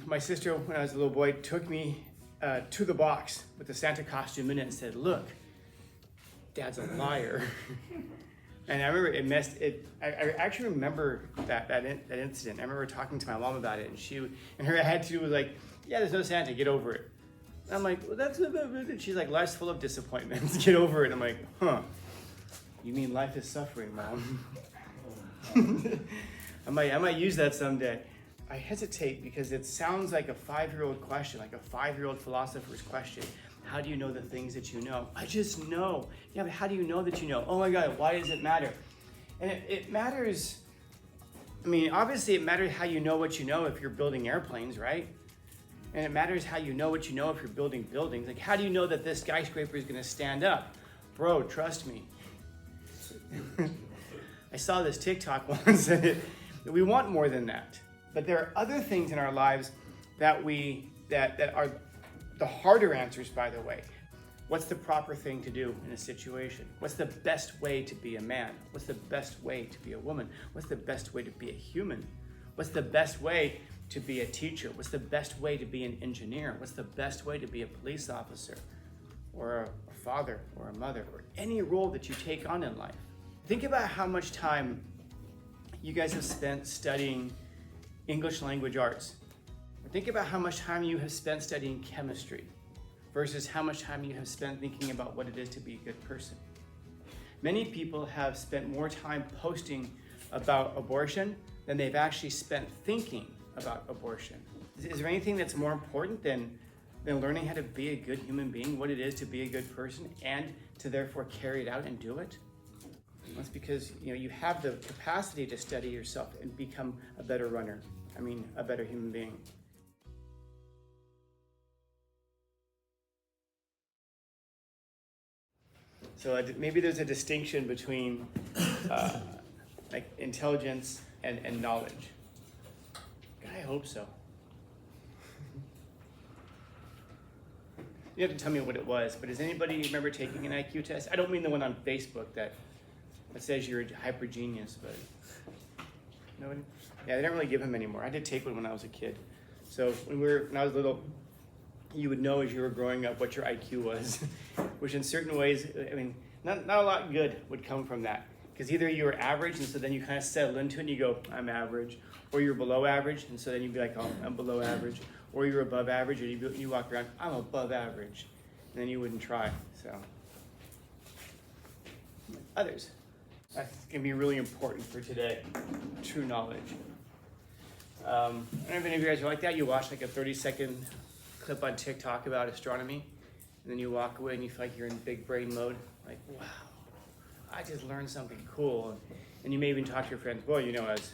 My sister, when I was a little boy, took me to the box with the Santa costume in it and said, "Look, Dad's a liar." And I remember I actually remember that incident. I remember talking to my mom about it, and her attitude was like, "Yeah, there's no Santa, get over it." And I'm like, "Well, that's," she's like, "Life's full of disappointments, get over it." And I'm like, "Huh, you mean life is suffering, Mom?" I might use that someday. I hesitate because it sounds like a 5-year-old question, like a 5-year-old philosopher's question. How do you know the things that you know? I just know. Yeah, but how do you know that you know? Oh my God, why does it matter? And it matters, I mean, obviously it matters how you know what you know if you're building airplanes, right? And it matters how you know what you know if you're building buildings. Like, how do you know that this skyscraper is gonna stand up? Bro, trust me. I saw this TikTok once, and we want more than that. But there are other things in our lives that are the harder answers, by the way. What's the proper thing to do in a situation? What's the best way to be a man? What's the best way to be a woman? What's the best way to be a human? What's the best way to be a teacher? What's the best way to be an engineer? What's the best way to be a police officer or a father or a mother or any role that you take on in life? Think about how much time you guys have spent studying English language arts. Think about how much time you have spent studying chemistry versus how much time you have spent thinking about what it is to be a good person. Many people have spent more time posting about abortion than they've actually spent thinking about abortion. Is there anything that's more important than learning how to be a good human being, what it is to be a good person, and to therefore carry it out and do it? That's because you have the capacity to study yourself and become a better runner. A better human being. So maybe there's a distinction between like intelligence and knowledge. God, I hope so. You have to tell me what it was, but does anybody remember taking an IQ test? I don't mean the one on Facebook that says you're a hyper genius, but nobody? Yeah, they don't really give them anymore. I did take one when I was a kid. So when I was little, you would know as you were growing up what your IQ was, which in certain ways, not a lot good would come from that. Because either you were average, and so then you kind of settle into it and you go, I'm average. Or you're below average, and so then you'd be like, oh, I'm below average. Or you're above average, and you walk around, I'm above average. And then you wouldn't try, so. Others. That's going to be really important for today, true knowledge. I don't know if any of you guys are like that. You watch like a 30-second clip on TikTok about astronomy, and then you walk away and you feel like you're in big brain mode. Like, wow, I just learned something cool. And you may even talk to your friends, well, as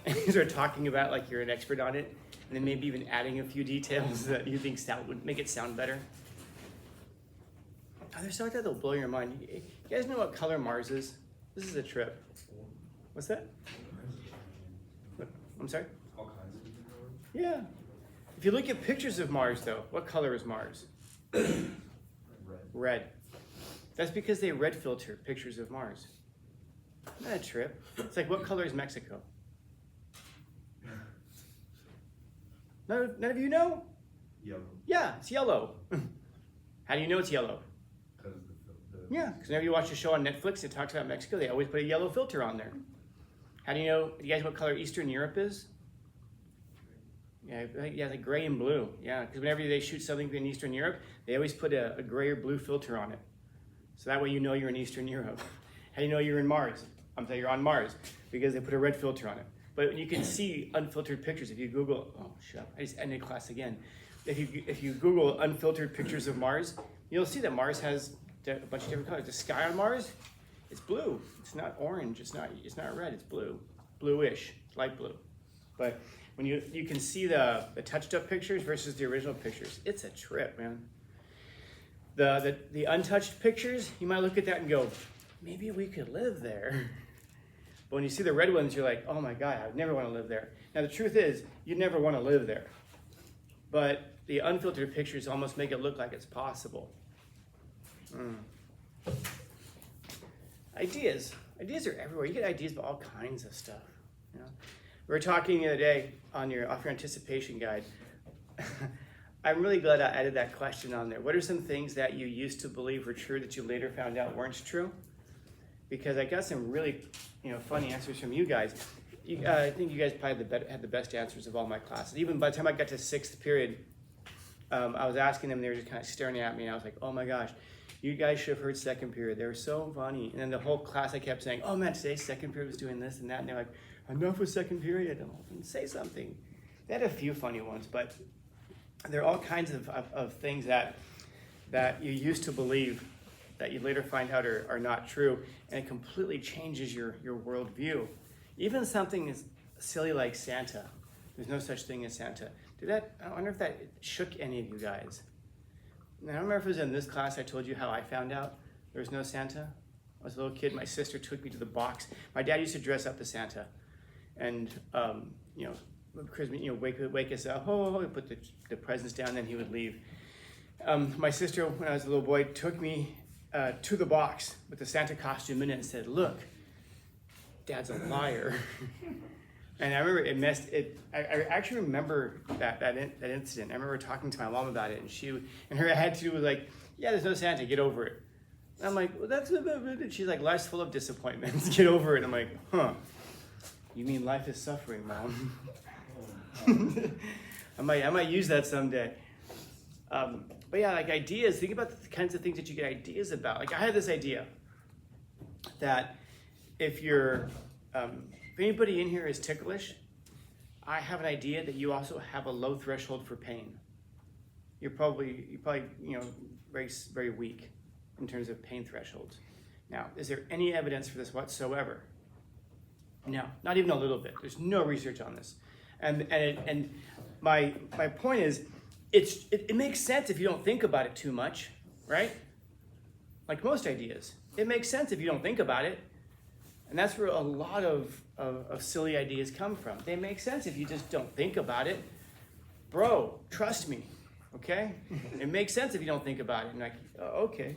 and you start talking about like you're an expert on it, and then maybe even adding a few details that you think would make it sound better. There's something that'll blow your mind. You guys know what color Mars is? This is a trip. What's that? I'm sorry? All kinds of different colors? Yeah. If you look at pictures of Mars, though, what color is Mars? Red. Red. That's because they red filter pictures of Mars. Isn't that a trip? It's like, what color is Mexico? None of you know? Yellow. Yeah, it's yellow. How do you know it's yellow? Because Yeah, because whenever you watch a show on Netflix that talks about Mexico, they always put a yellow filter on there. How do you know? Do you guys know what color Eastern Europe is? Yeah, like gray and blue. Yeah, because whenever they shoot something in Eastern Europe, they always put a gray or blue filter on it. So that way you know you're in Eastern Europe. How do you know you're in Mars? I'm saying you're on Mars because they put a red filter on it. But you can see unfiltered pictures if you Google. Oh, shut up! I just ended class again. If you Google unfiltered pictures of Mars, you'll see that Mars has a bunch of different colors. The sky on Mars, it's blue. It's not orange. It's not red. It's blue, bluish, light blue. But when you can see the touched up pictures versus the original pictures, it's a trip, man. The untouched pictures, you might look at that and go, maybe we could live there. But when you see the red ones, you're like, oh my God, I would never want to live there. Now the truth is, you'd never want to live there. But the unfiltered pictures almost make it look like it's possible. Ideas are everywhere. You get ideas about all kinds of stuff. We were talking the other day off your anticipation guide. I'm really glad I added that question on there. What are some things that you used to believe were true that you later found out weren't true? Because I got some really, funny answers from you guys. I think you guys probably had the best answers of all my classes. Even by the time I got to sixth period, I was asking them, they were just kind of staring at me, and I was like, oh my gosh, you guys should have heard second period. They were so funny. And then the whole class I kept saying, oh man, today's second period was doing this and that. And they're like, enough with second period. Say something. They had a few funny ones, but there are all kinds of things that you used to believe that you later find out are not true, and it completely changes your worldview. Even something as silly like Santa. There's no such thing as Santa. I wonder if that shook any of you guys. And I don't remember if it was in this class I told you how I found out there was no Santa. I was a little kid, my sister took me to the box. My dad used to dress up as Santa. And, Christmas, wake us up, put the presents down, then he would leave. My sister, when I was a little boy, took me to the box with the Santa costume in it and said, look, Dad's a liar. And I remember I actually remember that incident. I remember talking to my mom about it, and her attitude was like, yeah, there's no Santa, get over it. And I'm like, well, that's, she's like, life's full of disappointments, get over it. And I'm like, huh, you mean life is suffering, Mom? I might use that someday. But yeah, like ideas, think about the kinds of things that you get ideas about. Like I had this idea that if anybody in here is ticklish, I have an idea that you also have a low threshold for pain. You're probably very, very weak in terms of pain thresholds. Now, is there any evidence for this whatsoever? No, not even a little bit. There's no research on this. And my point is, it makes sense if you don't think about it too much, right? Like most ideas, it makes sense if you don't think about it. And that's where a lot of silly ideas come from. They make sense if you just don't think about it. Bro, trust me, okay? It makes sense if you don't think about it. And like, oh, okay.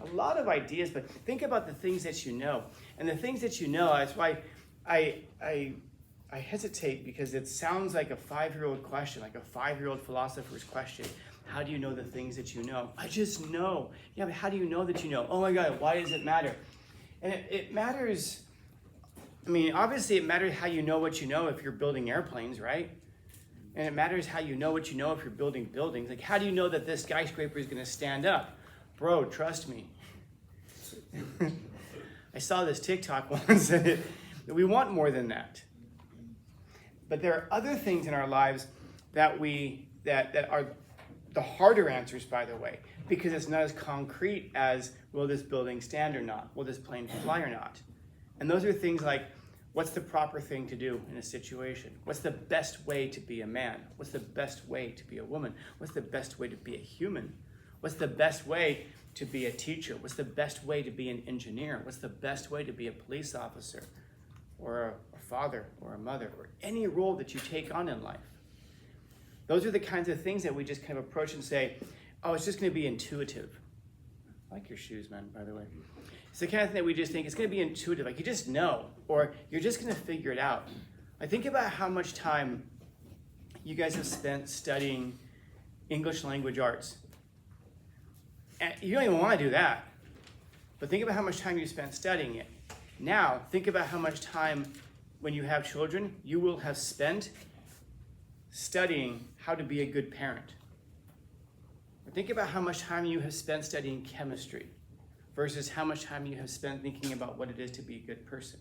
A lot of ideas, but think about the things that you know. And the things that you know, that's why I hesitate, because it sounds like a 5-year-old question, like a 5-year-old philosopher's question. How do you know the things that you know? I just know. Yeah, but how do you know that you know? Oh my God, why does it matter? And it matters, obviously it matters how you know what you know if you're building airplanes, right? And it matters how you know what you know if you're building buildings. Like, how do you know that this skyscraper is going to stand up? Bro, trust me. I saw this TikTok once, and we want more than that. But there are other things in our lives that are the harder answers, by the way, because it's not as concrete as, will this building stand or not? Will this plane fly or not? And those are things like, what's the proper thing to do in a situation? What's the best way to be a man? What's the best way to be a woman? What's the best way to be a human? What's the best way to be a teacher? What's the best way to be an engineer? What's the best way to be a police officer or a father or a mother or any role that you take on in life? Those are the kinds of things that we just kind of approach and say, oh, it's just going to be intuitive. I like your shoes, man, by the way. It's the kind of thing that we just think it's going to be intuitive. Like, you just know, or you're just going to figure it out. I think about how much time you guys have spent studying English language arts. And you don't even want to do that. But think about how much time you spent studying it. Now, think about how much time, when you have children, you will have spent studying how to be a good parent. Or think about how much time you have spent studying chemistry versus how much time you have spent thinking about what it is to be a good person.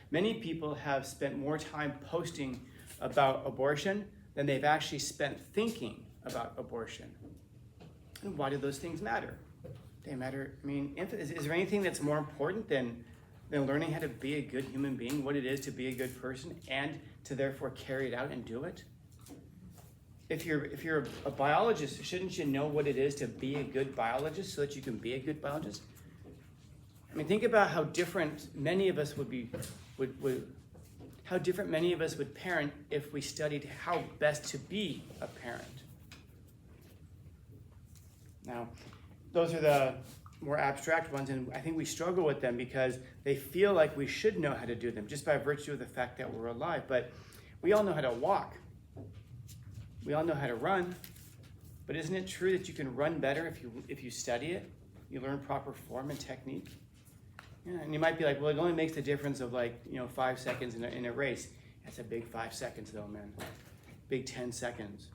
Many people have spent more time posting about abortion than they've actually spent thinking about abortion. And why do those things matter? They matter, is there anything that's more important than learning how to be a good human being, what it is to be a good person, and to therefore carry it out and do it? If you're a biologist, shouldn't you know what it is to be a good biologist so that you can be a good biologist? Think about how different many of us how different many of us would parent if we studied how best to be a parent. Now, those are more abstract ones, and I think we struggle with them because they feel like we should know how to do them just by virtue of the fact that we're alive. But we all know how to walk. We all know how to run. But isn't it true that you can run better if you study it? You learn proper form and technique? Yeah, and you might be like, well, it only makes the difference of 5 seconds in a race. That's a big 5 seconds though, man. Big 10 seconds.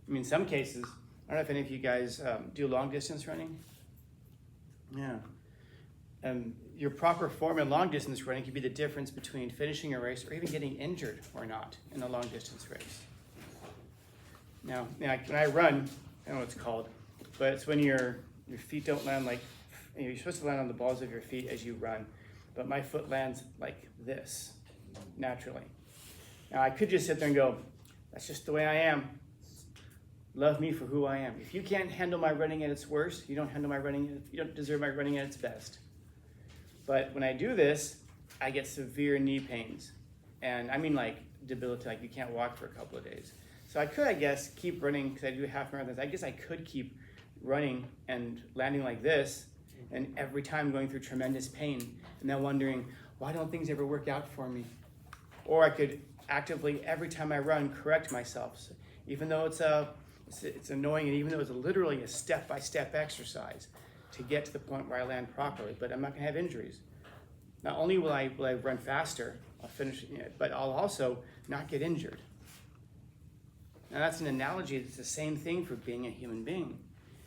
I mean, in some cases, I don't know if any of you guys do long distance running. Yeah. Your proper form in long distance running could be the difference between finishing a race or even getting injured or not in a long distance race. Now when I run, I don't know what it's called, but it's when your feet don't land you're supposed to land on the balls of your feet as you run, but my foot lands like this, naturally. Now I could just sit there and go, that's just the way I am. Love me for who I am. If you can't handle my running at its worst, you don't deserve my running at its best. But when I do this, I get severe knee pains. And I mean debilitating, you can't walk for a couple of days. So I could, I guess, keep running, because I do half marathons. I guess I could keep running and landing like this, and every time going through tremendous pain, and then wondering, why don't things ever work out for me? Or I could actively, every time I run, correct myself. So even though it's annoying, and even though it's literally a step-by-step exercise to get to the point where I land properly, but I'm not gonna have injuries. Not only will I run faster, I'll finish, but I'll also not get injured. Now that's an analogy, it's the same thing for being a human being.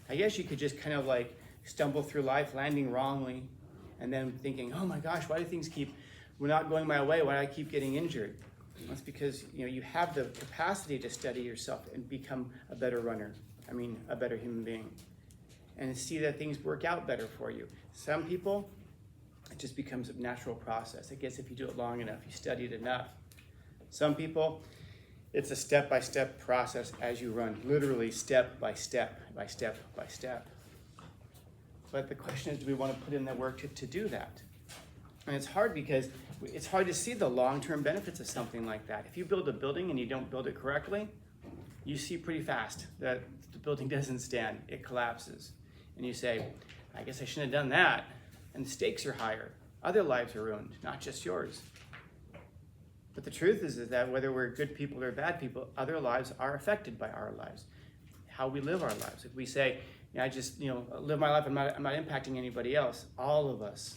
I guess you could just kind of stumble through life landing wrongly and then thinking, oh my gosh, why do things we're not going my way, why do I keep getting injured? That's because you have the capacity to study yourself and become a better runner. A better human being. And see that things work out better for you. Some people, it just becomes a natural process. I guess if you do it long enough, you study it enough. Some people, it's a step-by-step process as you run, literally step by step, by step by step. But the question is, do we want to put in the work to do that? And it's hard because it's hard to see the long-term benefits of something like that. If you build a building and you don't build it correctly, you see pretty fast that the building doesn't stand, it collapses. And you say, I guess I shouldn't have done that. And the stakes are higher. Other lives are ruined, not just yours. But the truth is that whether we're good people or bad people, other lives are affected by our lives. How we live our lives. If we say, I just live my life, I'm not impacting anybody else. All of us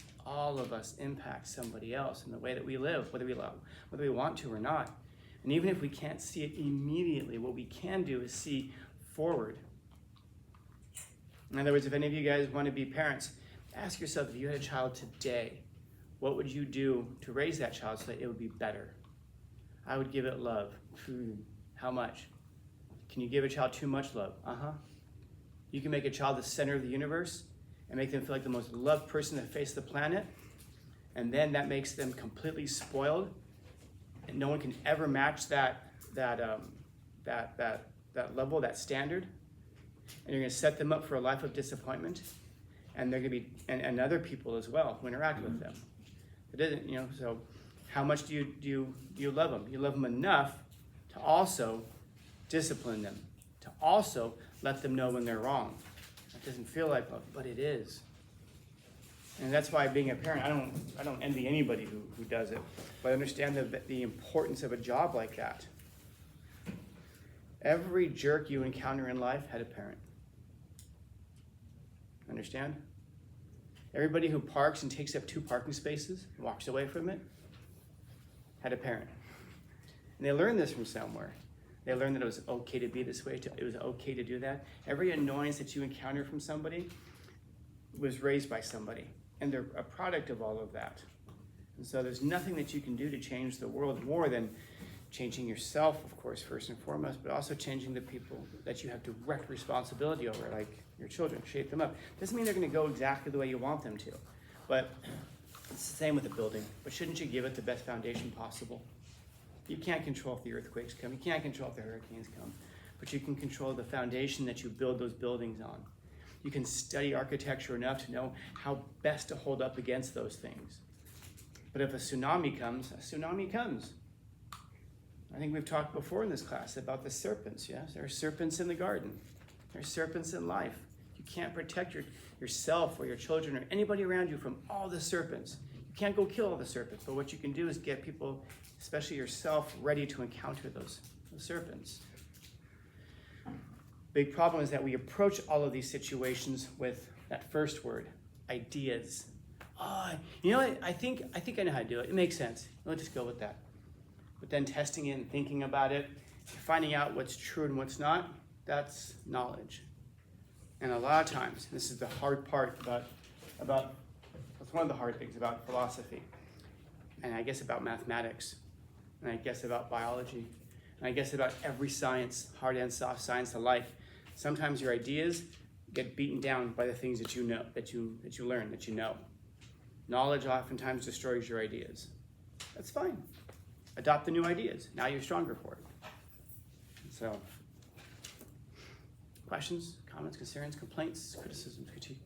impact somebody else in the way that we live, whether we want to or not. And even if we can't see it immediately, what we can do is see forward. In other words, if any of you guys want to be parents, ask yourself, if you had a child today, what would you do to raise that child so that it would be better? I would give it love. How much? Can you give a child too much love? You can make a child the center of the universe and make them feel like the most loved person that faced the planet, and then that makes them completely spoiled, and no one can ever match that level, that standard. And you're going to set them up for a life of disappointment, and they're going to be and other people as well who interact with them. It isn't, so how much do you love them? You love them enough to also discipline them, to also let them know when they're wrong. It doesn't feel like love, but it is. And that's why, being a parent, I don't envy anybody who does it, but I understand the importance of a job like that. Every jerk you encounter in life had a parent. Understand? Everybody who parks and takes up 2 parking spaces and walks away from it had a parent. And they learned this from somewhere. They learned that it was okay to be this way, it was okay to do that. Every annoyance that you encounter from somebody was raised by somebody, and they're a product of all of that. And so there's nothing that you can do to change the world more than changing yourself, of course, first and foremost, but also changing the people that you have direct responsibility over, like your children. Shape them up. Doesn't mean they're going to go exactly the way you want them to, but it's the same with a building. But shouldn't you give it the best foundation possible? You can't control if the earthquakes come. You can't control if the hurricanes come, but you can control the foundation that you build those buildings on. You can study architecture enough to know how best to hold up against those things. But if a tsunami comes, a tsunami comes. I think we've talked before in this class about the serpents, yes? There are serpents in the garden. There are serpents in life. You can't protect yourself or your children or anybody around you from all the serpents. You can't go kill all the serpents, but what you can do is get people, especially yourself, ready to encounter those serpents. Big problem is that we approach all of these situations with that first word, ideas. Oh, you know what? I think I know how to do it. It makes sense. Let's just go with that. But then testing it and thinking about it, finding out what's true and what's not, that's knowledge. And a lot of times, this is the hard part about it's one of the hard things about philosophy, and I guess about mathematics, and I guess about biology, and I guess about every science, hard and soft science of life. Sometimes your ideas get beaten down by the things that you know, that you learn, that you know. Knowledge oftentimes destroys your ideas. That's fine. Adopt the new ideas. Now you're stronger for it. So, questions, comments, concerns, complaints, criticisms, critique?